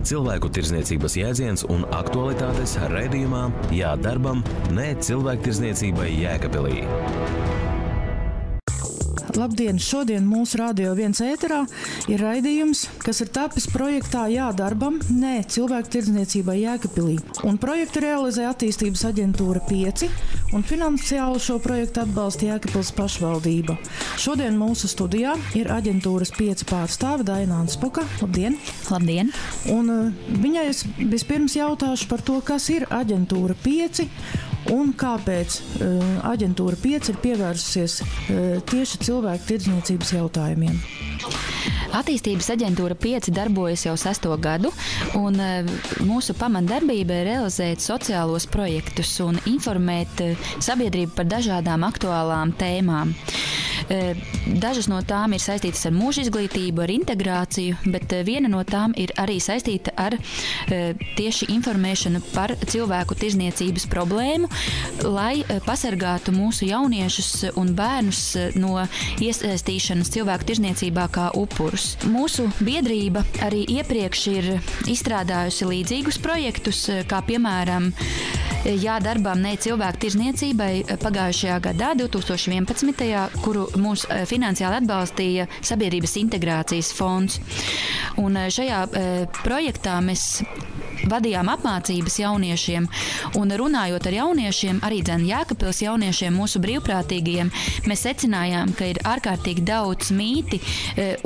cilvēku tirdzniecības jēdziens un aktualitātes raidījumā Jā darbam, nē cilvēktirdzniecībai Jēkabpilī. Labdien! Šodien mūsu Radio 1 ēterā ir raidījums, kas ir tapis projektā Jā darbam, nē cilvēktirdzniecībai Jēkabpilī. Un projektu realizē attīstības aģentūra 5, un finansiāli šo projektu atbalsta Jēkabpils pašvaldība. Šodien mūsu studijā ir aģentūras 5 pārstāve Daina Anspuka. Labdien! Labdien! Un viņai es vispirms jautāšu par to, kas ir aģentūra 5 un kāpēc aģentūra 5 ir pievērsusies tieši cilvēku tirdzniecības jautājumiem. Attīstības aģentūra 5 darbojas jau 6. gadu, un mūsu pamatdarbība ir realizēt sociālos projektus un informēt sabiedrību par dažādām aktuālām tēmām. Dažas no tām ir saistītas ar mūža izglītību, ar integrāciju, bet viena no tām ir arī saistīta ar tieši informēšanu par cilvēku tirdzniecības problēmu, lai pasargātu mūsu jauniešus un bērnus no iesaistīšanas cilvēku tirdzniecībā kā upurus. Mūsu biedrība arī iepriekš ir izstrādājusi līdzīgus projektus, kā piemēram Jā darbam, nē cilvēku tirdzniecībai pagājušajā gadā, 2011. kuru mūs finansiāli atbalstīja Sabiedrības integrācijas fonds. Un šajā projektā mēs vadījām apmācības jauniešiem, un runājot ar jauniešiem, arī Jēkabpils jauniešiem, mūsu brīvprātīgajiem, mēs secinājām, ka ir ārkārtīgi daudz mīti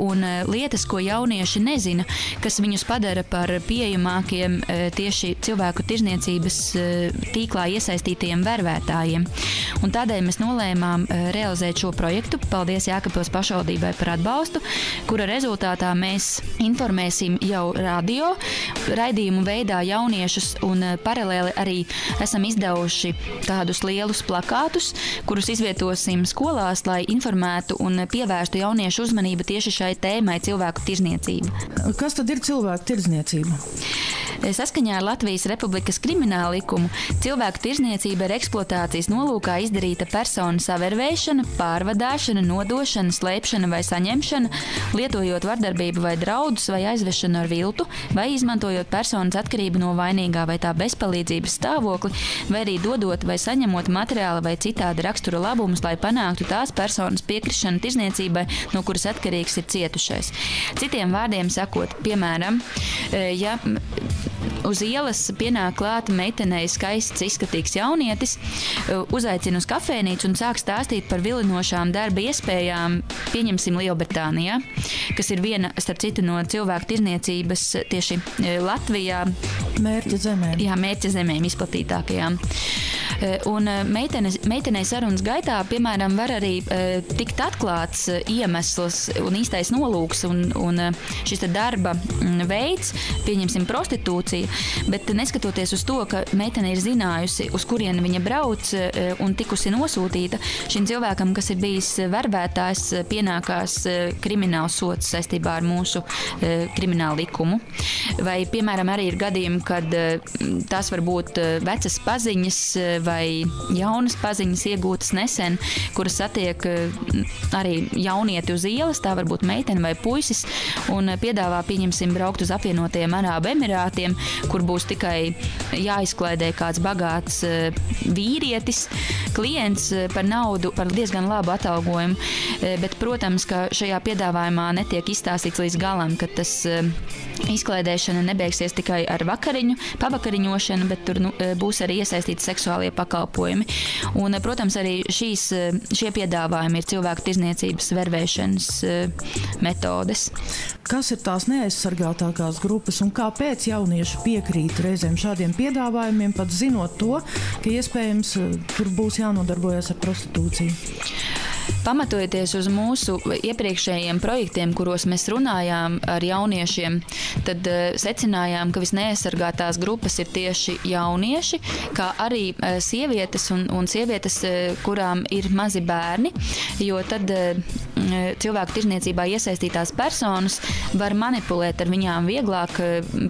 un lietas, ko jaunieši nezina, kas viņus padara par pieejamākiem tieši cilvēku tirdzniecības tīklā iesaistītajiem vervētājiem. Un tādēļ mēs nolēmām realizēt šo projektu. Paldies Jēkabpils pašvaldībai par atbalstu, kura rezultātā mēs informēsim jau radio raidījumu veidā jauniešus, un paralēli arī esam izdevuši tādus lielus plakātus, kurus izvietosim skolās, lai informētu un pievērstu jauniešu uzmanību tieši šai tēmai cilvēku tirdzniecība. Kas tad ir cilvēku tirdzniecība? Saskaņā ar Latvijas Republikas krimināla likumu cilvēku tirdzniecība ir eksploatācijas nolūkā izdarīta personu savervēšana, pārvadāšana, nodošana, slēpšana vai saņemšana, lietojot vardarbību vai draudus vai aizvešanu ar viltu, vai izmantojot personas atkarību no vainīgā vai tā bezpalīdzības stāvokli, vai arī dodot vai saņemot materiāla vai citādi rakstura labumus, lai panāktu tās personas piekrišanu tirdzniecībai, no kuras atkarīgs ir cietušais. Citiem vārdiem sakot, piemēram, ja uz ielas pienāk klāt meitenei skaists, izskatīgs jaunietis, uzaicina uz kafēnīcu un sāk stāstīt par vilinošām darba iespējām, pieņemsim Lielbritānijā, kas ir viena, starp citu, no cilvēku tirdzniecības tieši Latvijā. Mērķa zemēm. Jā, mērķa zemēm izplatītākajām. Un meitenei sarunas gaitā, piemēram, var arī tikt atklāts iemesls un īstais nolūks un šis darba veids, pieņemsim prostitūcija, bet neskatoties uz to, ka meitene ir zinājusi, uz kurieni viņa brauc un tikusi nosūtīta, šim cilvēkam, kas ir bijis vervētājs, pienākās krimināls sods saistībā ar mūsu kriminālu likumu. Vai, piemēram, arī ir gadījumi, kad tās var būt vecas paziņas vai jaunas paziņas iegūtas nesen, kuras satiek arī jaunieti uz ielas, tā var būt meitene vai puisis, un piedāvā, pieņemsim, braukt uz apvienotajiem Arābu Emirātiem, kur būs tikai jāizklaidē kāds bagāts vīrietis, klients par naudu, par diezgan labu atalgojumu, bet, protams, ka šajā piedāvājumā netiek izstāstīts līdz galam, ka tas izklaidēšana nebeigsies tikai ar pavakariņošanu, bet tur būs arī iesaistīti seksuālie pakalpojumi. Un, protams, arī šie piedāvājumi ir cilvēku tirdzniecības vervēšanas metodes. Kas ir tās neaizsargātākās grupas un kāpēc jaunieši piekrīt reizēm šādiem piedāvājumiem, pat zinot to, ka iespējams tur būs jānodarbojas ar prostitūciju? Pamatojoties uz mūsu iepriekšējiem projektiem, kuros mēs runājām ar jauniešiem, tad secinājām, ka visneaizsargātās grupas ir tieši jaunieši, kā arī sievietes un sievietes, kurām ir mazi bērni, jo tad cilvēku tirdzniecībā iesaistītās personas var manipulēt ar viņām vieglāk,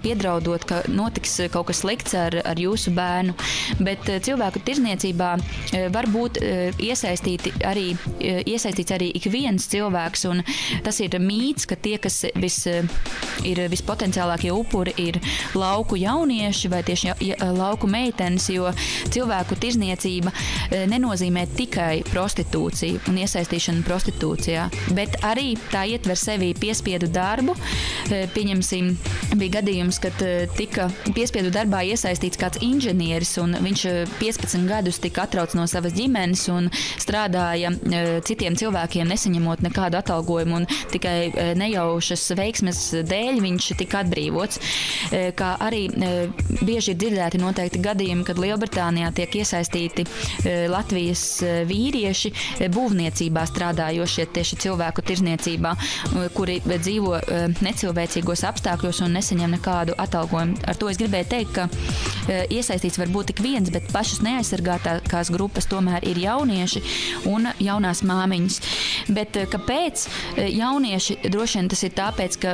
piedraudot, ka notiks kaut kas slikts ar jūsu bērnu. Bet cilvēku tirdzniecībā var būt iesaistīts arī ik viens cilvēks, un tas ir mīts, ka tie, kas ir vispotenciālākie upuri, ir lauku jaunieši vai tieši lauku meitenes, jo cilvēku tirdzniecība nenozīmē tikai prostitūciju un iesaistīšanu prostitūcijā, bet arī tā ietver sevī piespiedu darbu. Pieņemsim, bija gadījums, kad tika piespiedu darbā iesaistīts kāds inženieris, un viņš 15 gadus tika atrauts no savas ģimenes un strādāja citiem cilvēkiem, nesaņemot nekādu atalgojumu, un tikai nejaušas veiksmes dēļ viņš tika atbrīvots. Kā arī bieži ir dzirdēti noteikti gadījumi, kad Lielbritānijā tiek iesaistīti Latvijas vīrieši būvniecībā strādājošie tieši cilvēku tirdzniecībā, kuri dzīvo necilvēcīgos apstākļos un nesaņem nekādu atalgojumu. Ar to es gribēju teikt, ka iesaistīts var būt tik viens, bet pašas neaizsargātākās grupas tomēr ir jaunieši un jaunās māmiņas. Bet kāpēc jaunieši? Droši vien tas ir tāpēc, ka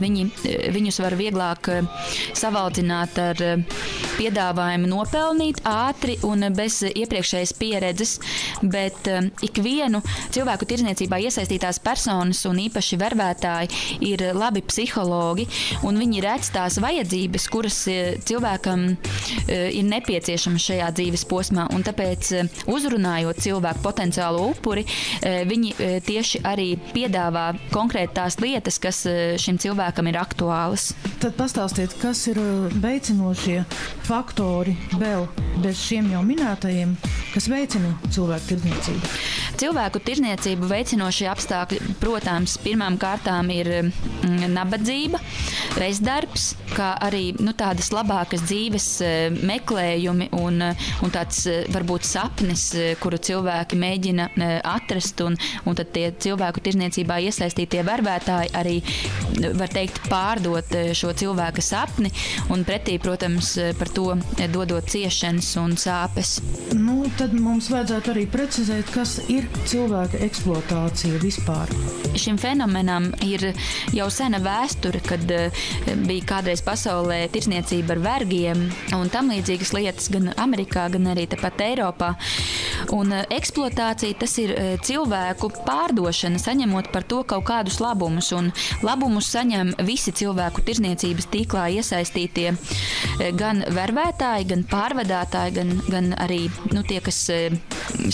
viņus var vieglāk savaldzināt ar piedāvājumu nopelnīt ātri un bez iepriekšējas pieredzes, bet ikvienu cilvēku tirdzniecībā iesaistītās personas un īpaši vervētāji ir labi psihologi, un viņi redz tās vajadzības, kuras cilvēkam ir nepieciešamas šajā dzīves posmā, un tāpēc uzrunājot cilvēku potenciālo upuri, viņi tieši arī piedāvā konkrēti tās lietas, kas šim cilvēkam ir aktuālas. Tad pastāstiet, kas ir veicinošie faktori vēl bez šiem jau minētajiem, kas veicina cilvēku tirdzniecību? Cilvēku tirdzniecību veicinošie apstākļi, protams, pirmām kārtām ir nabadzība, bezdarbs, kā arī tādas labākas dzīves meklējumi un tāds varbūt sapnis, kuru cilvēki mēģina atrast, un tad tie cilvēku tirdzniecībā iesaistītie vervētāji arī, var teikt, pārdot šo cilvēka sapni, un pretī, protams, par to dodot ciešanas un sāpes. Tad mums vajadzētu arī precizēt, kas ir cilvēka eksploatācija vispār. Šim fenomenam ir jau sena vēsture, kad bija kādreiz pasaulē tirdzniecība ar vergiem un tam līdzīgas lietas gan Amerikā, gan arī tepat Eiropā. Un eksploatācija tas ir cilvēku pārdošana, saņemot par to kaut kādus labumus, un labumus saņem visi cilvēku tirdzniecības tīklā iesaistītie gan vervētāji, gan pārvadātāji, gan arī tie, kas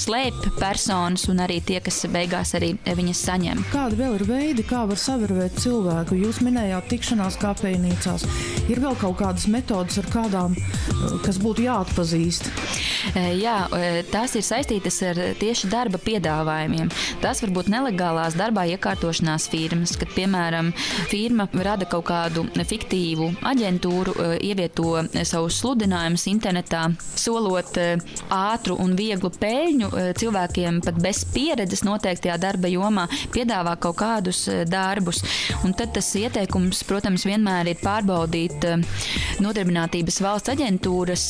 slēp personas, un arī tie, kas beigās arī viņas saņem. Kādi vēl ir veidi, kā var savervēt cilvēku? Jūs minējāt tikšanās kafejnīcās. Ir vēl kaut kādas metodas, ar kādām, kas būtu jāatpazīst? Jā, tās ir saistītas ar tieši darba piedāvājumiem. Tās var būt nelegālās darbā iekārtošanās firmas, kad, piemēram, firma rada kaut kādu fiktīvu aģentūru, ievieto savus sludinājumus internetā, solot ātru un vieglu peļņu cilvēkiem pat bez pieredzes noteiktajā darba jomā, piedāvā kaut kādus darbus. Un tad tas ieteikums, protams, vienmēr ir pārbaudīt Nodarbinātības valsts aģentūras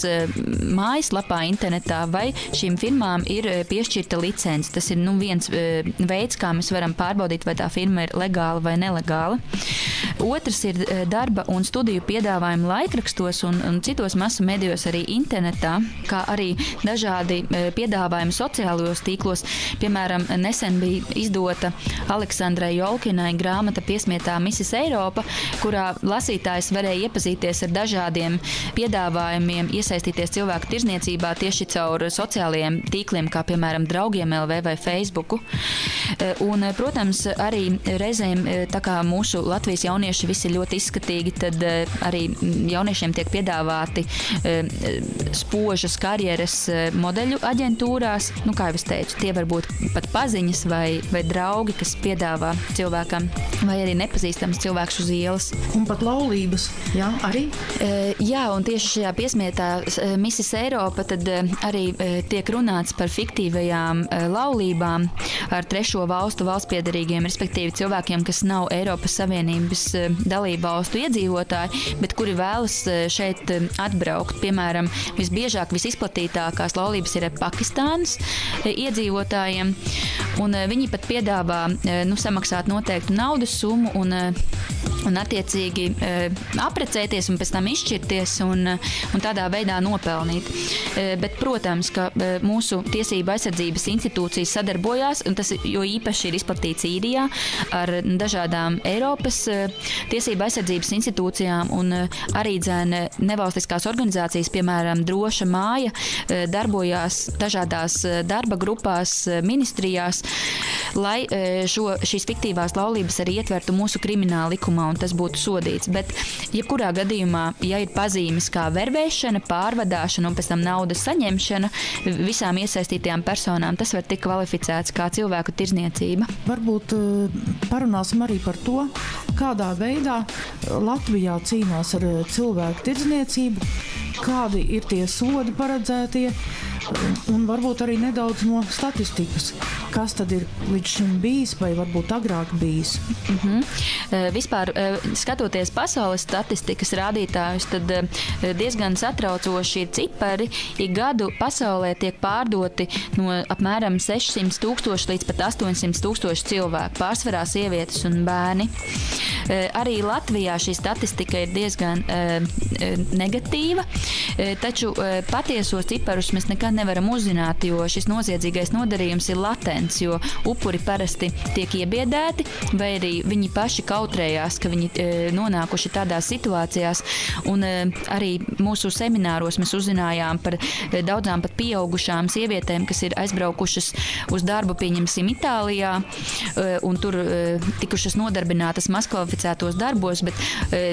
mājaslapā internetā, vai šīm firmām ir piešķirta licence. Tas ir viens veids, kā mēs varam pārbaudīt, vai tā firma ir legāla vai nelegāla. Otrs ir darba un studiju piedāvājumi laikrakstos un citos masu medijos, arī internetā, kā arī dažādi piedāvājumi sociālajos tīklos. Piemēram, nesen bija izdota Aleksandrai Jolkinai grāmata Piesmietā Misis Eiropa, kurā lasītājs varēja iepazīties ar dažādiem piedāvājumiem, iesaistīties cilvēku tirdzniecībā tieši caur sociālajiem tīkliem, kā piemēram Draugiem LV vai Facebooku. Un, protams, arī reizēm, tā kā mūsu Latvijas jaunieši visi ļoti izskatīgi, tad arī jauniešiem tiek piedāvāti spožas karjeras modeļu aģentūrās. Kā jau es teicu, tie var būt pat paziņas vai draugi, kas piedāvā cilvēkam, vai arī nepazīstams cilvēks uz ielas. Un pat laulības, jā, arī? Jā, un tieši šajā piesmietā Misis Eiropa tad arī tiek runāts par fiktīvajām laulībām ar trešo valstu valstspiederīgiem, respektīvi cilvēkiem, kas nav Eiropas Savienības dalību valstu iedzīvotāji, bet kuri vēlas šeit atbraukt. Piemēram, visbiežāk, visizplatītākās laulības ir ar Pakistānas iedzīvotājiem. un viņi pat piedāvā samaksāt noteiktu naudas summu un attiecīgi apprecēties un pēc tam izšķirties un tādā veidā nopelnīt. Bet, protams, ka mūsu tiesība aizsardzības institūcijas sadarbojās, un tas jo īpaši ir izplatīts Īrijā ar dažādām Eiropas tiesība aizsardzības institūcijām un arī nevalstiskās organizācijas, piemēram, Droša māja, darbojās dažādās darba grupās, ministrijās, lai šīs fiktīvās laulības arī ietvertu mūsu krimināla likumā un tas būtu sodīts. Bet, jebkurā gadījumā, ja ir pazīmes kā vervēšana, pārvadāšana un pēc tam naudas saņemšana visām iesaistītajām personām, tas var tikt kvalificēts kā cilvēku tirdzniecība. Varbūt parunāsim arī par to, kādā veidā Latvijā cīnās ar cilvēku tirdzniecību, kādi ir tie sodi paredzētie un varbūt arī nedaudz no statistikas. Kas tad ir līdz šim bijis vai varbūt agrāk bijis? Vispār, skatoties pasaules statistikas rādītājus, tad diezgan satraucoši ir cipari. Ik gadu pasaulē tiek pārdoti no apmēram 600,000 līdz pat 800,000 cilvēku, pārsvarā sievietes un bērni. Arī Latvijā šī statistika ir diezgan negatīva, taču patiesos ciparus mēs nekad nevaram uzzināt, jo šis noziedzīgais nodarījums ir latents, jo upuri parasti tiek iebiedēti, vai arī viņi paši kautrējās, ka viņi nonākuši tādās situācijās, un arī mūsu semināros mēs uzzinājām par daudzām pat pieaugušām sievietēm, kas ir aizbraukušas uz darbu, pieņemsim, Itālijā, un tur tikušas nodarbinātas mazkvalificētos darbos, bet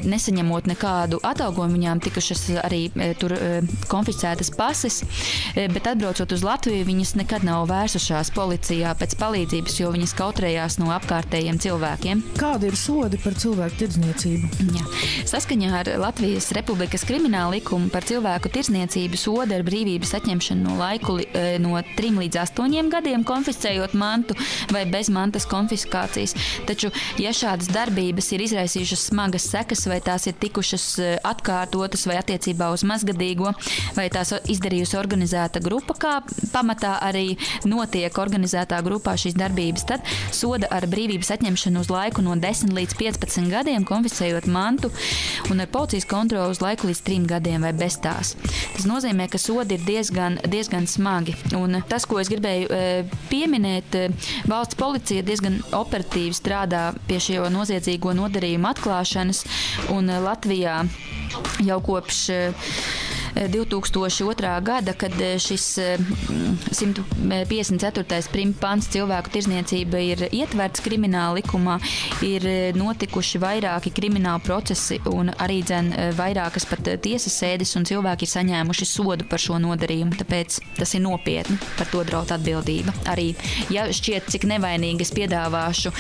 nesaņemot nekādu atalgojumu, viņām tikušas arī tur konfiscētas pases, bet atbraucot uz Latviju, viņas nekad nav vērsušās policijā pēc palīdzības, jo viņas kautrējās no apkārtējiem cilvēkiem. Kādi ir sodi par cilvēku tirdzniecību? Jā. Saskaņā ar Latvijas Republikas krimināla likumu par cilvēku tirdzniecību soda ar brīvības atņemšanu no laiku no 3 līdz 8 gadiem, konfiscējot mantu vai bez mantas konfiskācijas. Taču, ja šādas darbības ir izraisījušas smagas sekas, vai tās ir tikušas atkārtotas vai attiecībā uz mazgadīgo, vai tās izdarījusi organizēta grupa, kā pamatā arī notiek organizētā grupā šīs darbības, tad soda ar brīvības atņemšanu uz laiku no 10 līdz 15 gadiem, konfiscējot mantu un ar policijas kontroli uz laiku līdz 3 gadiem vai bez tās. Tas nozīmē, ka sodi ir diezgan smagi. Un tas, ko es gribēju pieminēt, valsts policija diezgan operatīvi strādā pie šo noziedzīgo nodarījumu atklāšanas, un Latvijā jau kopš 2002. gada, kad šis 154. pants cilvēku tirdzniecība ir ietverts krimināla likumā, ir notikuši vairāki krimināli procesi un arī vairākas pat tiesas sēdes, un cilvēki ir saņēmuši sodu par šo nodarījumu, tāpēc tas ir nopietni, par to draud atbildība. Arī, ja šķiet, cik nevainīgi es piedāvāšu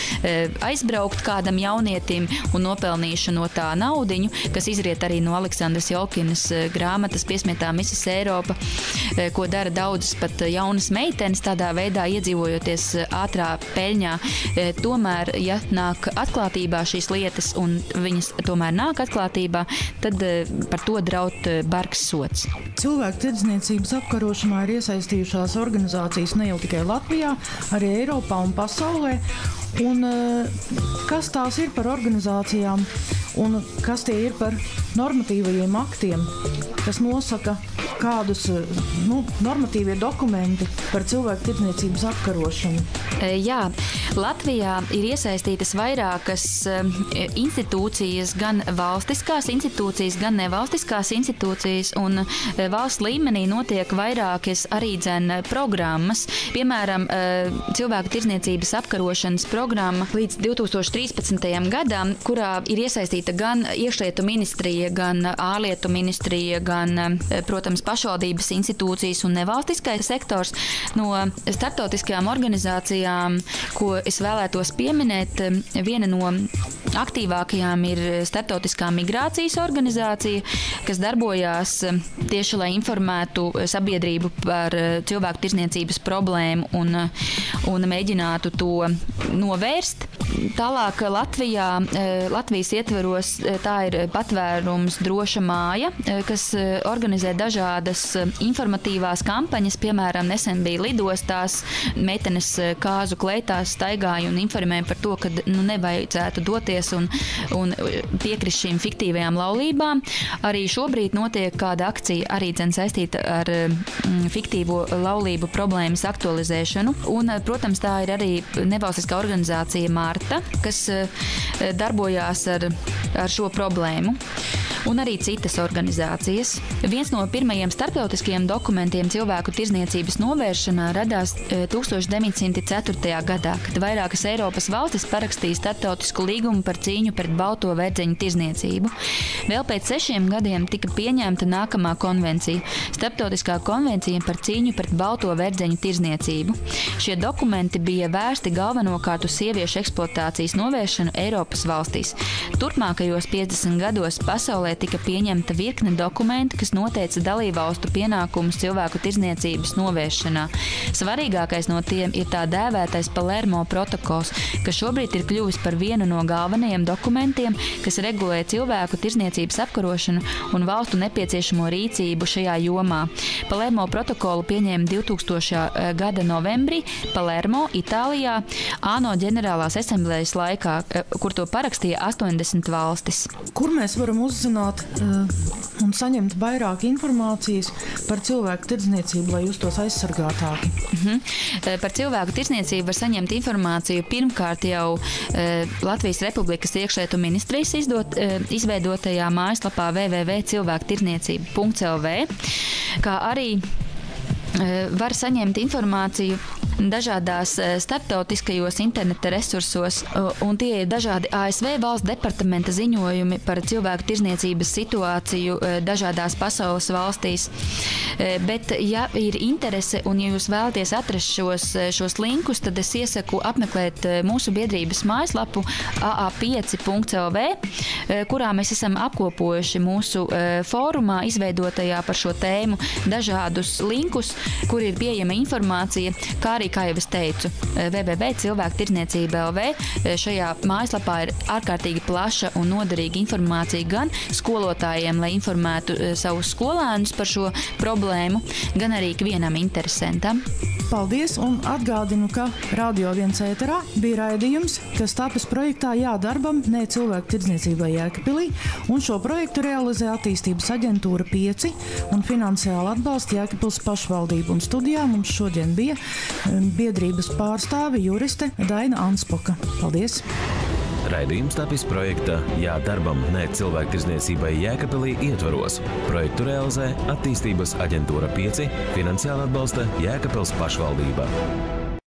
aizbraukt kādam jaunietim un nopelnīšu no tā naudiņu, kas izriet arī no Aleksandras Jolkinas grāmatas Piesmietā Misis Eiropa, ko dara daudzas pat jaunas meitenes, tādā veidā iedzīvojoties ātrā peļņā. Tomēr, ja nāk atklātībā šīs lietas un viņas tomēr nāk atklātībā, tad par to draud bargs sods. Cilvēku tirdzniecības apkarošanā ir iesaistījušās organizācijas ne jau tikai Latvijā, arī Eiropā un pasaulē. Un kas tās ir par organizācijām un kas tie ir par normatīvajiem aktiem, kas nosaka kādus normatīvie dokumenti par cilvēku tirdzniecības apkarošanu? Jā, Latvijā ir iesaistītas vairākas institūcijas, gan valstiskās institūcijas, gan nevalstiskās institūcijas, un valsts līmenī notiek vairākas arī programmas. Piemēram, cilvēku tirdzniecības apkarošanas programma līdz 2013. gadam, kurā ir iesaistīta gan iekšlietu ministrija, gan ārlietu ministrija, gan, protams, pašvaldības institūcijas un nevalstiskais sektors. No starptautiskajām organizācijām, ko es vēlētos pieminēt, viena no aktīvākajām ir Starptautiskā migrācijas organizācija, kas darbojās tieši, lai informētu sabiedrību par cilvēku tirdzniecības problēmu un mēģinātu to novērst. Tālāk Latvijas ietveros tā ir patvērums Droša māja, kas organizē dažādas informatīvās kampaņas, piemēram, nesen bija lidostās, meitenes kāzu kleitās staigāja un informēja par to, ka nevajadzētu doties un piekrist šīm fiktīvajām laulībām. Arī šobrīd notiek kāda akcija, arī saistīta ar fiktīvo laulību problēmas aktualizēšanu. Un, protams, tā ir arī nevalstiskā organizācija Marta, kas darbojās ar šo problēmu. Un arī citas organizācijas. Viens no pirmajiem starptautiskajiem dokumentiem cilvēku tirzniecības novēršanā radās 1904. gadā, kad vairākas Eiropas valstis parakstīja starptautisku līgumu par cīņu pret balto verdzeņu tirzniecību. Vēl pēc 6 gadiem tika pieņemta nākamā konvencija – Starptautiskā konvencija par cīņu pret balto verdzeņu tirzniecību. Šie dokumenti bija vērsti galvenokārt uz sieviešu eksploatācijas novēršanu Eiropas valstīs. Turpmākajos 50 gados pasaulē tika pieņemta virkne dokumentu, kas noteica dalībvalstu pienākumus cilvēku tirzniecības novēršanā. Svarīgākais no tiem ir tā dēvētais Palermo protokols, kas šobrīd ir kļuvis par vienu no galvenajiem dokumentiem, kas regulē cilvēku tirzniecības apkarošanu un valstu nepieciešamo rīcību šajā jomā. Palermo protokolu pieņēma 2000. Gada novembrī Palermo, Itālijā, ANO ģenerālās asamblējas laikā, kur to parakstīja 80 valstis. Kur mēs varam uzzināt un saņemt vairāk informācijas par cilvēku tirdzniecību, lai justos aizsargātāki? Par cilvēku tirdzniecību var saņemt informāciju pirmkārt jau Latvijas Republikas iekšlietu ministrijas izveidotajā mājaslapā www.cilvēktirdzniecība.lv, kā arī var saņemt informāciju dažādās starptautiskajos interneta resursos, un tie ir dažādi ASV valsts departamenta ziņojumi par cilvēku tirzniecības situāciju dažādās pasaules valstīs. Bet, ja ir interese un ja jūs vēlaties atrast šos linkus, tad es iesaku apmeklēt mūsu biedrības mājaslapu aa5.lv, kurā mēs esam apkopojuši mūsu fórumā izveidotajā par šo tēmu dažādus linkus, kur ir pieejama informācija, kā arī, kā jau es teicu, www.cilvēktirdzniecība.lv. Šajā mājaslapā ir ārkārtīgi plaša un noderīga informācija gan skolotājiem, lai informētu savus skolēnus par šo problēmu, gan arī ikvienam interesentam. Paldies, un atgādinu, ka Radio 1 ēterā bija raidījums, kas tapis projektā Jā darbam, ne cilvēku tirdzniecībai Jēkabpilī, un šo projektu realizē attīstības aģentūra 5 un finansiāli atbalsta Jēkabpils pašvaldību. Un studijā mums šodien bija biedrības pārstāve juriste Daina Anspoka. Paldies! Raidījums tapis projekta Jā darbam, ne cilvēku tirdzniecībai Jēkabpilī ietvaros. Projektu realizē attīstības aģentūra 5, finansiāli atbalsta Jēkabpils pašvaldība.